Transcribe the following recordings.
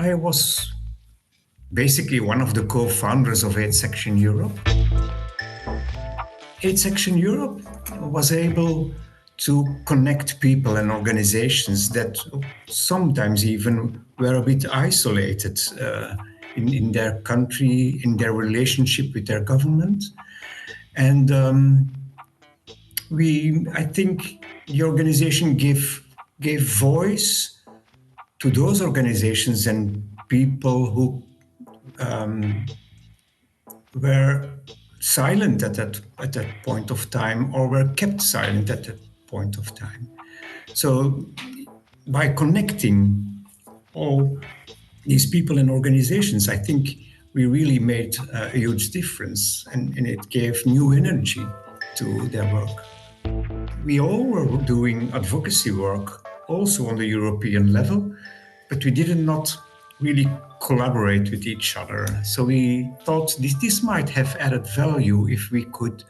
I was basically one of the co-founders of AIDS Action Europe. AIDS Action Europe was able to connect people and organizations that sometimes even were a bit isolated in their country, in their relationship with their government. And I think the organization gave voice to those organizations and people who were silent at that point of time, or were kept silent at that point of time. So by connecting all these people and organizations, I think we really made a huge difference, and it gave new energy to their work. We all were doing advocacy work also on the European level, but we did not really collaborate with each other. So we thought this might have added value if we could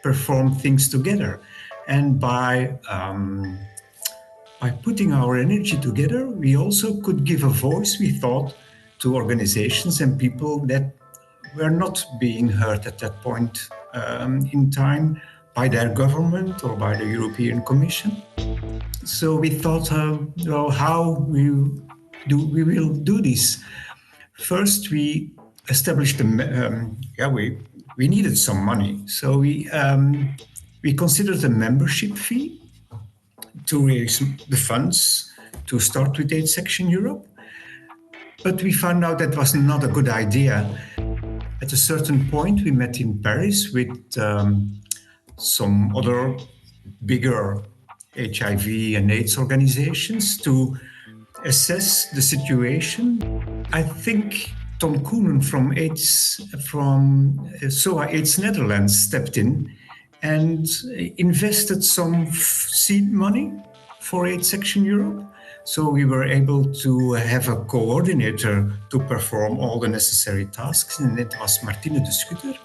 perform things together. And by putting our energy together, we also could give a voice, we thought, to organizations and people that were not being heard at that point in time by their government or by the European Commission. So we thought, how we will do this. First, we established we needed some money, so we considered a membership fee to raise the funds to start with AIDS Action Europe. But we found out that was not a good idea. At a certain point, we met in Paris with some other bigger HIV and AIDS organizations to assess the situation. I think Tom Koenen from SOA AIDS Netherlands stepped in and invested some seed money for AIDS Action Europe. So we were able to have a coordinator to perform all the necessary tasks, and it was Martine de Schutter.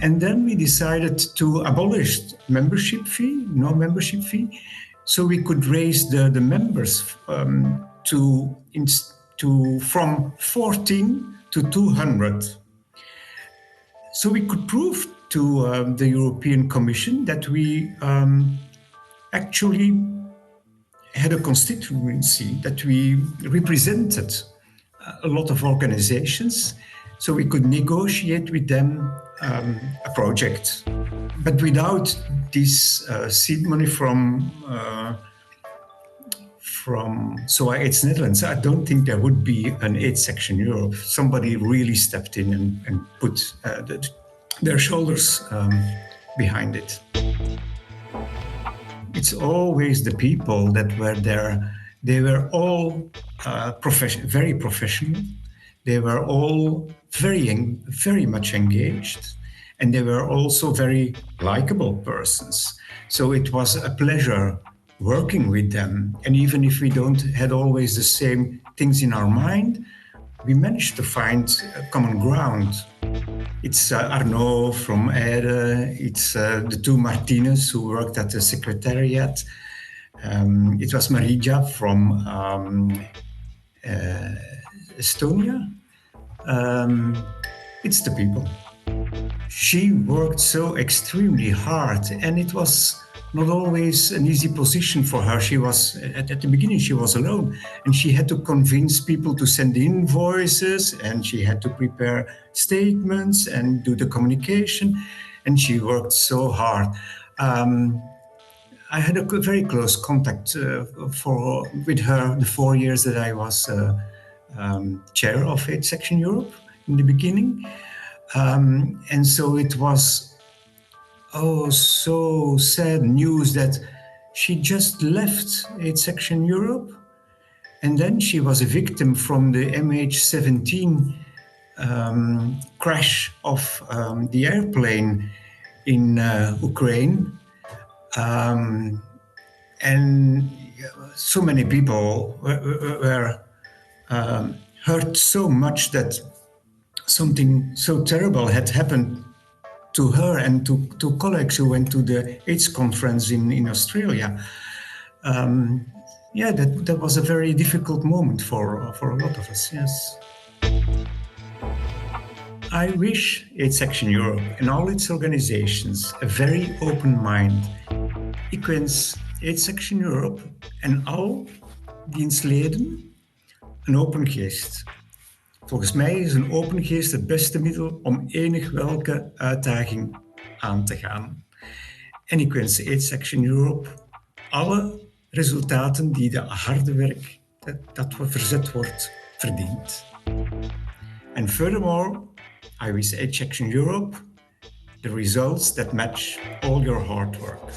And then we decided to abolish membership fee, no membership fee, so we could raise the members from 14 to 200. So we could prove to the European Commission that we actually had a constituency, that we represented a lot of organizations, so we could negotiate with them a project. But without this seed money from SOA AIDS Netherlands, I don't think there would be an AIDS Action Europe. Somebody really stepped in and put their shoulders behind it. It's always the people that were there. They were all very professional. They were all very much engaged, and they were also very likable persons. So it was a pleasure working with them. And even if we had always the same things in our mind, we managed to find common ground. It's Arnaud from Ede, it's the two Martines who worked at the secretariat. It was Marija from Estonia. It's the people. She worked so extremely hard, and it was not always an easy position for her. She was, at the beginning, she was alone, and she had to convince people to send invoices, and she had to prepare statements and do the communication, and she worked so hard. I had a very close contact with her the 4 years that I was chair of AIDS Action Europe in the beginning. And so it was so sad news that she just left AIDS Action Europe, and then she was a victim from the MH17 crash of the airplane in Ukraine. And so many people were hurt so much that something so terrible had happened to her and to colleagues who went to the AIDS conference in Australia. yeah, that was a very difficult moment for a lot of us, yes. I wish AIDS Action Europe and all its organizations a very open mind. Ik wens AIDS Action Europe en al dienstleden een open geest. Volgens mij is een open geest het beste middel om enig welke uitdaging aan te gaan. En ik wens AIDS Action Europe alle resultaten die de harde werk dat verzet wordt, verdient. And furthermore, I wish AIDS Action Europe the results that match all your hard work.